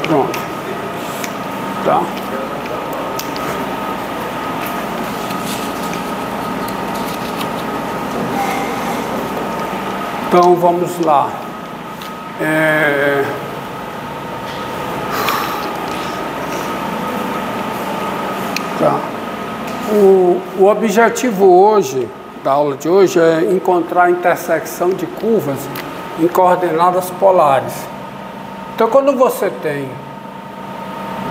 Pronto. Tá? Então vamos lá. Tá. O objetivo hoje, da aula de hoje, é encontrar a intersecção de curvas em coordenadas polares. Então, quando você tem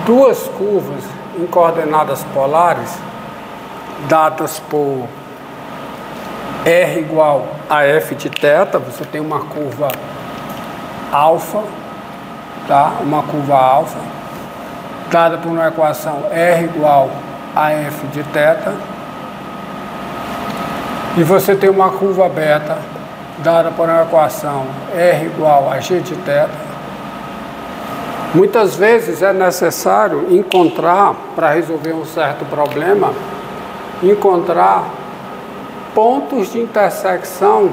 duas curvas em coordenadas polares, dadas por R igual a F de θ, você tem uma curva alfa, tá? Uma curva alfa, dada por uma equação R igual a F de θ, e você tem uma curva beta, dada por uma equação R igual a G de θ. Muitas vezes é necessário encontrar, para resolver um certo problema, encontrar pontos de intersecção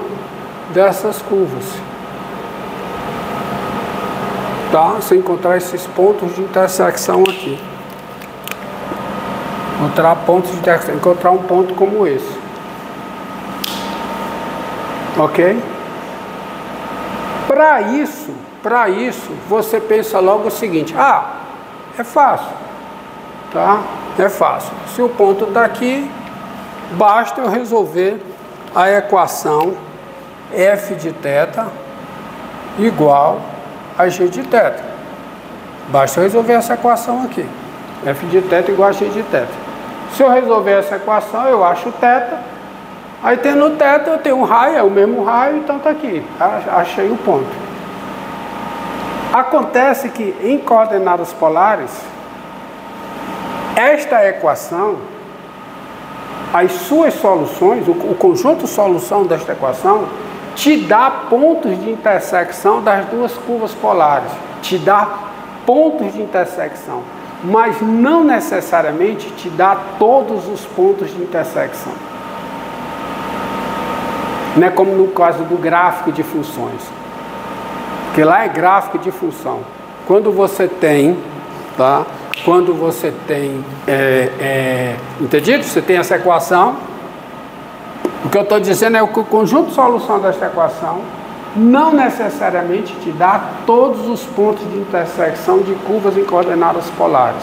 dessas curvas. Tá? Você encontrar esses pontos de intersecção aqui. Encontrar pontos de intersecção, encontrar um ponto como esse. Ok? Para isso, você pensa logo o seguinte: é fácil, tá? É fácil. Se o ponto está aqui, basta eu resolver a equação F de θ igual a G de θ. Basta eu resolver essa equação aqui. F de θ igual a G de θ. Se eu resolver essa equação, eu acho θ. Aí tendo θ, eu tenho um raio, é o mesmo raio, então está aqui. Achei o ponto. Acontece que em coordenadas polares, esta equação, as suas soluções, o conjunto de solução desta equação, te dá pontos de intersecção das duas curvas polares. Te dá pontos de intersecção, mas não necessariamente te dá todos os pontos de intersecção. Não é como no caso do gráfico de funções. Porque lá é gráfico de função. Quando você tem, tá? Quando você tem, entendido? Você tem essa equação. O que eu estou dizendo é que o conjunto de solução dessa equação não necessariamente te dá todos os pontos de intersecção de curvas em coordenadas polares.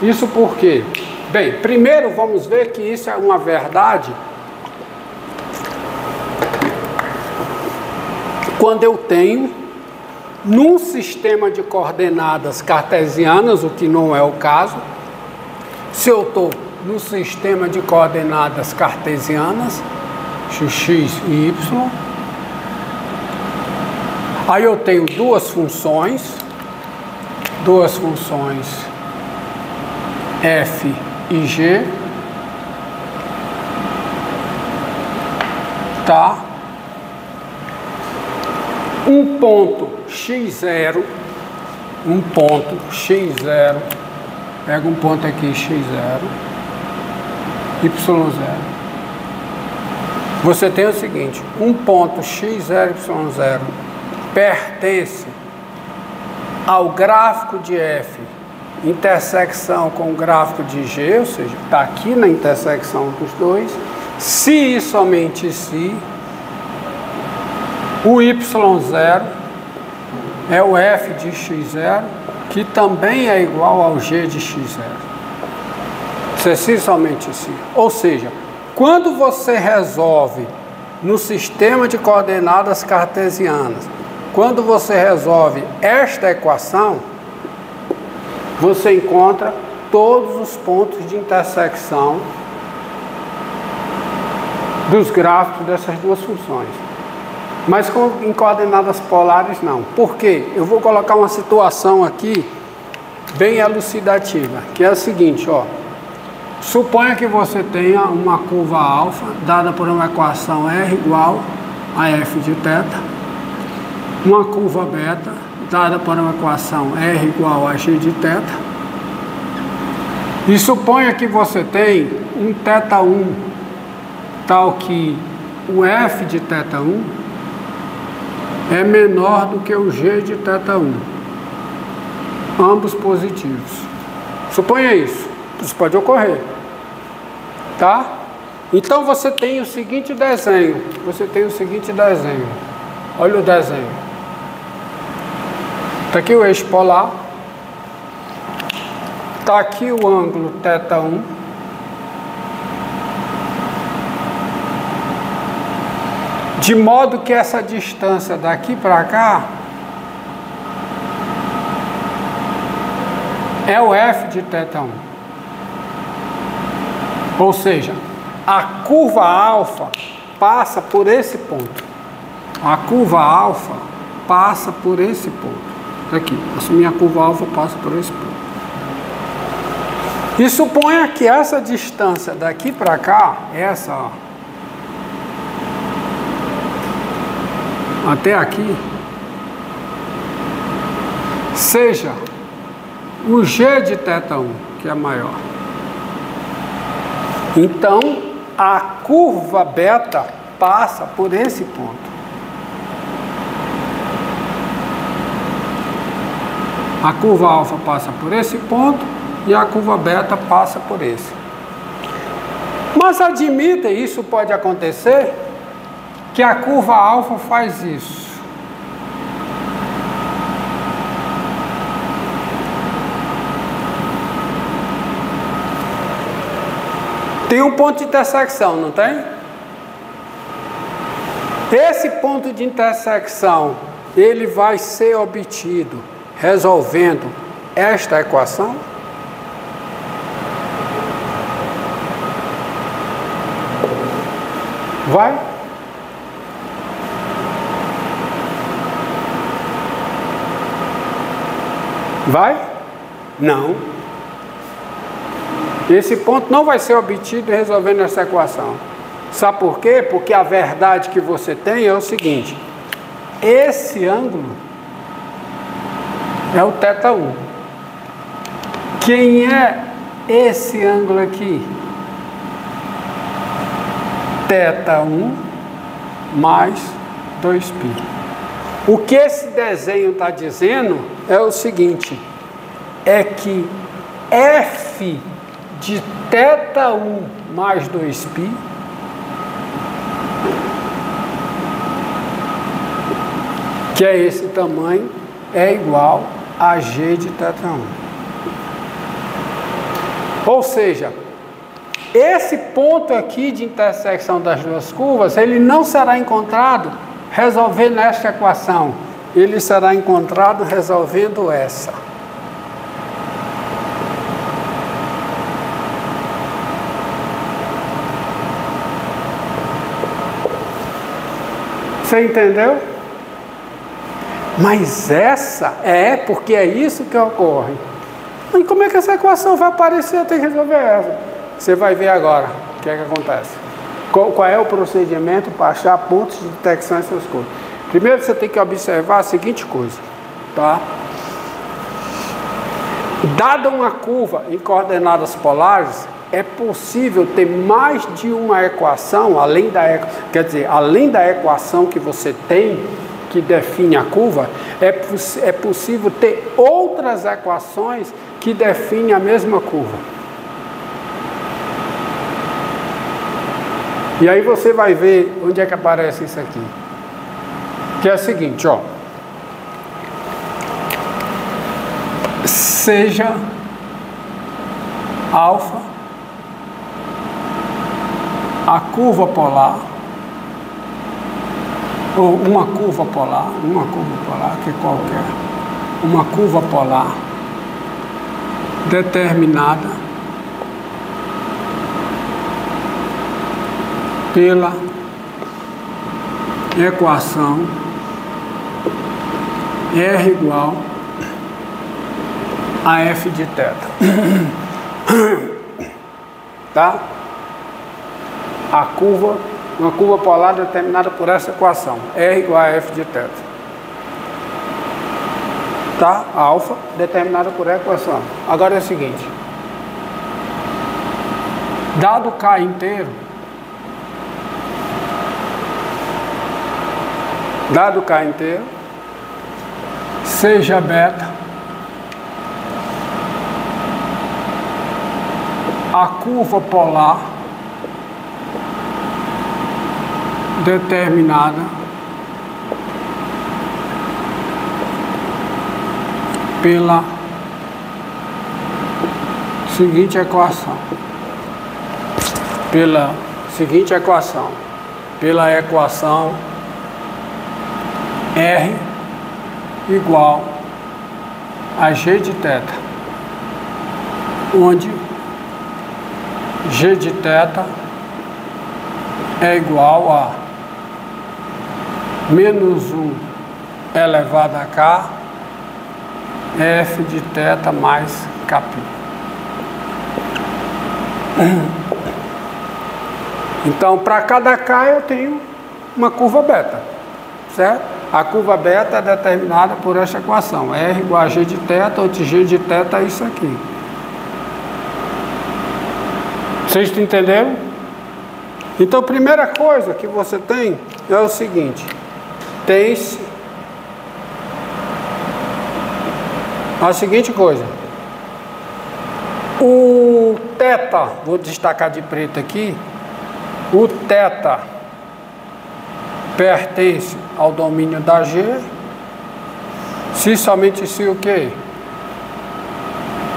Isso por quê? Bem, primeiro vamos ver que isso é uma verdade quando eu tenho num sistema de coordenadas cartesianas, o que não é o caso. Se eu estou no sistema de coordenadas cartesianas, x e y, aí eu tenho duas funções f e g, tá? Um ponto x0, pega um ponto aqui x0, y0. Você tem o seguinte: um ponto x0, y0 pertence ao gráfico de f, intersecção com o gráfico de g, ou seja, está aqui na intersecção dos dois, se e somente se o y0 é o f de x0, que também é igual ao g de x0. Se somente se. Ou seja, quando você resolve no sistema de coordenadas cartesianas, quando você resolve esta equação, você encontra todos os pontos de intersecção dos gráficos dessas duas funções. Mas em coordenadas polares não. Por quê? Eu vou colocar uma situação aqui bem elucidativa, que é a seguinte, ó. Suponha que você tenha uma curva alfa dada por uma equação R igual a F de θ, uma curva beta dada por uma equação R igual a G de θ, e suponha que você tem um θ1 tal que o F de θ1 é menor do que o G de θ1. ambos positivos. Suponha isso. Isso pode ocorrer. Tá? Então você tem o seguinte desenho. Olha o desenho. Está aqui o eixo polar. Está aqui o ângulo θ1. De modo que essa distância daqui para cá é o f de θ1. Ou seja, a curva alfa passa por esse ponto. A curva alfa passa por esse ponto. Aqui, assumir a curva alfa passa por esse ponto. E suponha que essa distância daqui para cá, essa, ó, até aqui, seja o g de θ1, que é maior. Então, a curva beta passa por esse ponto. A curva alfa passa por esse ponto e a curva beta passa por esse. Mas admita, isso pode acontecer, que a curva alfa faz isso. Tem um ponto de intersecção, não tem? Esse ponto de intersecção, ele vai ser obtido resolvendo esta equação? Vai? Vai? Não. Esse ponto não vai ser obtido resolvendo essa equação. Sabe por quê? Porque a verdade que você tem é o seguinte: esse ângulo é o θ1. Quem é esse ângulo aqui? θ1 mais 2π. O que esse desenho está dizendo é o seguinte: é que f de θ1 mais 2π que é esse tamanho, é igual a g de θ1. Ou seja, esse ponto aqui de intersecção das duas curvas, ele não será encontrado resolvendo esta equação, ele será encontrado resolvendo essa. Você entendeu? Mas essa porque é isso que ocorre. E como é que essa equação vai aparecer? Eu tenho que resolver essa. Você vai ver agora o que é que acontece. Qual é o procedimento para achar pontos de detecção essas coisas? Primeiro você tem que observar a seguinte coisa, tá? Dada uma curva em coordenadas polares, é possível ter mais de uma equação, além da equação que você tem, que define a curva, é possível ter outras equações que definem a mesma curva. E aí você vai ver onde é que aparece isso aqui. Que é o seguinte, ó. Seja alfa a curva polar, ou uma curva polar, que é qualquer, uma curva polar determinada pela equação R igual a f de θ. Tá? Uma curva polar determinada por essa equação, R igual a f de θ. Tá? Alfa determinada por essa equação. Agora é o seguinte: dado K inteiro, seja beta a curva polar determinada pela seguinte equação. Pela equação R igual a G de θ, onde G de θ é igual a menos 1 elevado a K F de θ mais Kπ. Então, para cada K eu tenho uma curva beta, certo? A curva beta é determinada por esta equação, R igual a G de θ, onde G de θ é isso aqui. Vocês entenderam? Então, a primeira coisa que você tem é o seguinte, tem-se a seguinte coisa, o θ, vou destacar de preto aqui, o θ pertence ao domínio da G, se somente se o quê?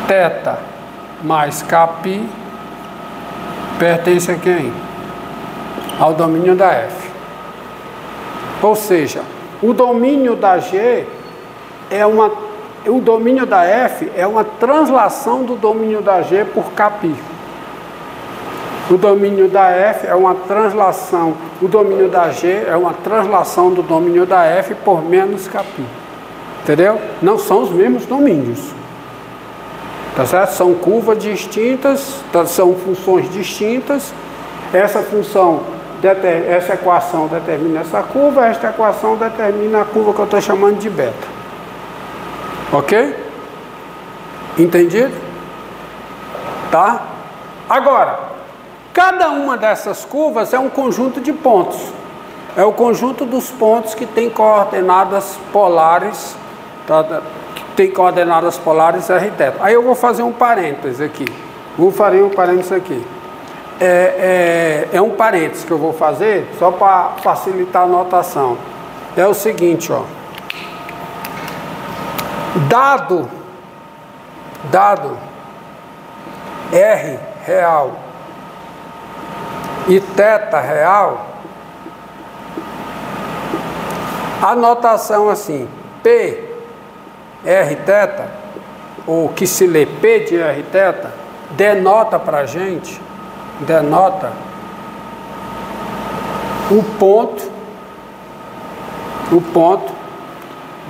θ mais Kπ pertence a quem? Ao domínio da F. Ou seja, o domínio da G é o domínio da F é uma translação do domínio da G por Kπ. O domínio da F é uma translação, o domínio da G é uma translação do domínio da F por menos Kπ. Entendeu? Não são os mesmos domínios. Tá certo? São curvas distintas, são funções distintas. Essa equação determina essa curva, esta equação determina a curva que eu estou chamando de beta. Ok? Entendido? Tá? Agora, cada uma dessas curvas é um conjunto de pontos. É o conjunto dos pontos que tem coordenadas polares, tá? Que tem coordenadas polares rθ. Aí eu vou fazer um parênteses aqui. Vou fazer um parênteses aqui. É um parênteses que eu vou fazer, só para facilitar a notação. É o seguinte, ó. Dado R real e θ real, a notação assim, P Rθ, ou que se lê P de Rθ, denota para a gente, o ponto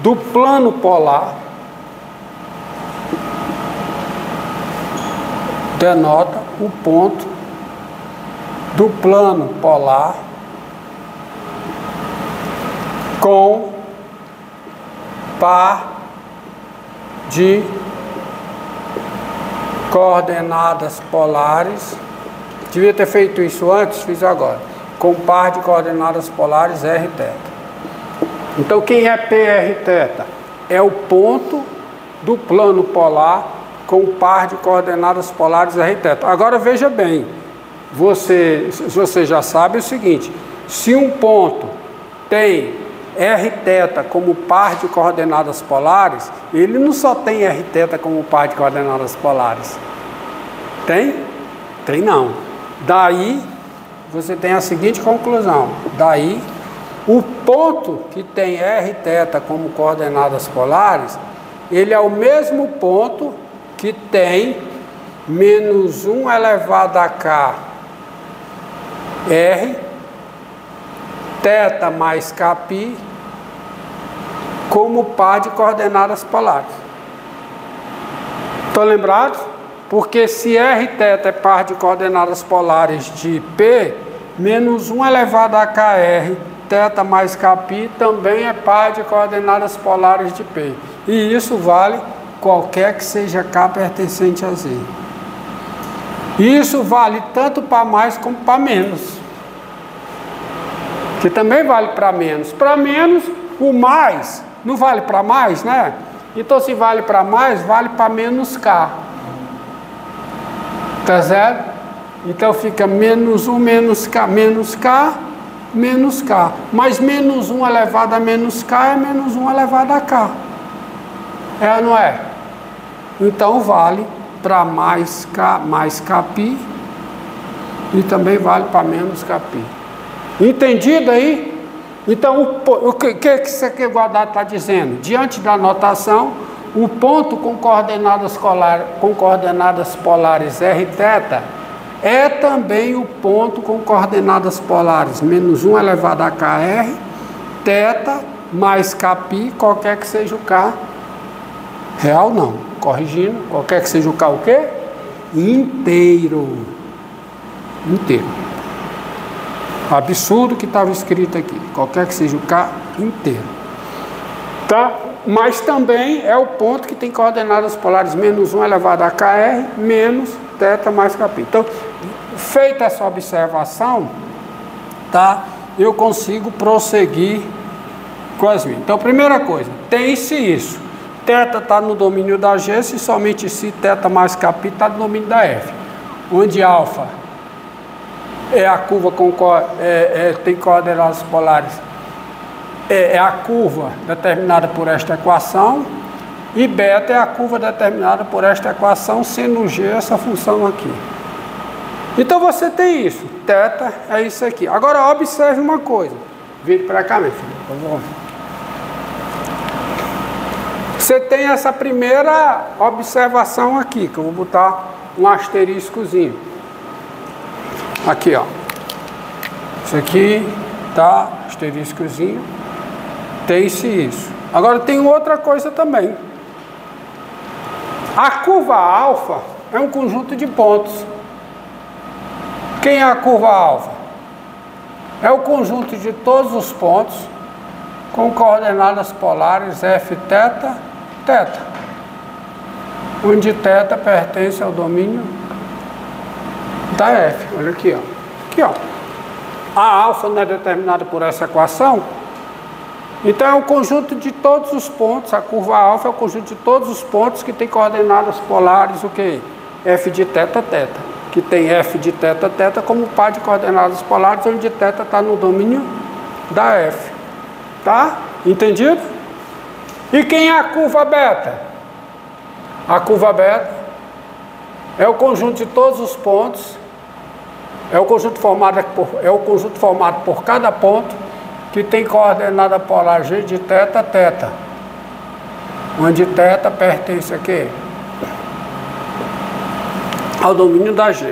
do plano polar, denota o ponto do plano polar com par de coordenadas polares. Devia ter feito isso antes, fiz agora. Com par de coordenadas polares Rθ. Então, quem é PRθ? É o ponto do plano polar com par de coordenadas polares Rθ. Agora veja bem, você já sabe o seguinte, se um ponto tem Rθ como par de coordenadas polares, ele não só tem Rθ como par de coordenadas polares. Tem? Tem não. Daí, você tem a seguinte conclusão. Daí, o ponto que tem Rθ como coordenadas polares, ele é o mesmo ponto que tem menos 1 elevado a K R, θ mais Kπ, como par de coordenadas polares. Estão lembrados? Porque se Rθ é par de coordenadas polares de P, menos 1 elevado a KR, θ mais Kπ, também é par de coordenadas polares de P. E isso vale qualquer que seja K pertencente a Z. Isso vale tanto para mais como para menos. Que também vale para menos. Para menos, o mais não vale para mais, né? Então, se vale para mais, vale para menos K. Tá certo? Então fica menos 1 menos K menos K menos K. Mas menos 1 elevado a menos K é menos 1 elevado a K. É ou não é? Então vale para mais Kπ e também vale para menos Kπ. Entendido aí? Então o que isso aqui guardado está dizendo? Diante da notação, o ponto com coordenadas polares r θ é também o ponto com coordenadas polares menos 1 elevado a kr, θ mais Kπ, qualquer que seja o K real não, corrigindo, qualquer que seja o K o quê? Inteiro. Absurdo que estava escrito aqui, qualquer que seja o K inteiro. Tá? Mas também é o ponto que tem coordenadas polares menos 1 elevado a kr menos θ mais Kπ. Então, feita essa observação, tá? Eu consigo prosseguir com as minhas. Então, primeira coisa, tem-se isso. Θ está no domínio da G, se somente se θ mais Kπ está no domínio da F. Onde alfa é a curva tem coordenadas polares, é a curva determinada por esta equação, e beta é a curva determinada por esta equação, sendo G essa função aqui. Então você tem isso, θ é isso aqui. Agora observe uma coisa, vire para cá, meu filho, por favor. Você tem essa primeira observação aqui, que eu vou botar um asteriscozinho. Aqui, ó. Isso aqui, tá? Asteriscozinho. Tem-se isso. Agora tem outra coisa também. A curva alfa é um conjunto de pontos. Quem é a curva alfa? É o conjunto de todos os pontos com coordenadas polares f, θ, θ. Onde θ pertence ao domínio da F. Olha aqui, ó. Aqui, ó. A alfa não é determinada por essa equação. Então é o conjunto de todos os pontos. A curva alfa é o conjunto de todos os pontos que tem coordenadas polares, o que? F de θ, θ. Que tem F de θ, θ como par de coordenadas polares, onde θ está no domínio da F. Tá? Entendido? E quem é a curva beta? A curva beta é o conjunto de todos os pontos, é o conjunto formado por cada ponto que tem coordenada polar G de θ, θ. Onde θ pertence a quê? Ao domínio da G.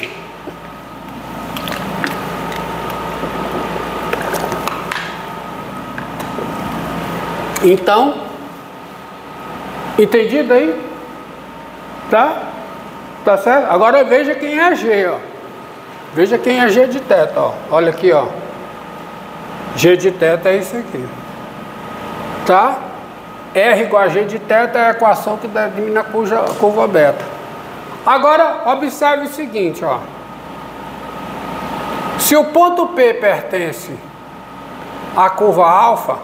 Então, entendido aí? Tá? Tá certo? Agora veja quem é G, ó. Veja quem é G de θ, ó. Olha aqui, ó. G de θ é isso aqui. Tá? R igual a G de θ é a equação que determina a curva beta. Agora, observe o seguinte, ó. Se o ponto P pertence à curva alfa,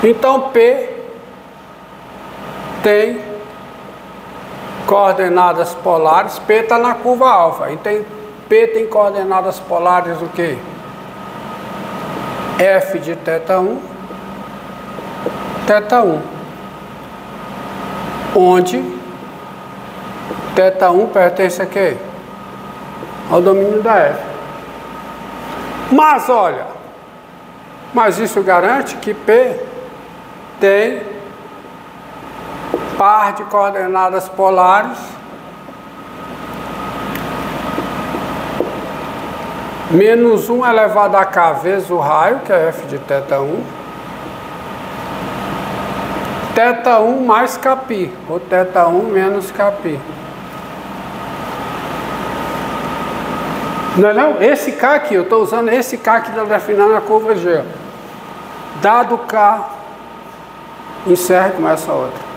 então P tem coordenadas polares, P está na curva alfa, então P tem coordenadas polares o quê? F de θ1, θ1, onde θ1 pertence a quê? Ao domínio da F. Mas olha, mas isso garante que P tem par de coordenadas polares menos 1 elevado a K vezes o raio, que é F de θ1, θ1 mais Kπ, ou θ1 menos Kπ. Não é não? Esse K aqui, eu estou usando esse K que está definindo a curva G. Dado K, encerre com essa outra.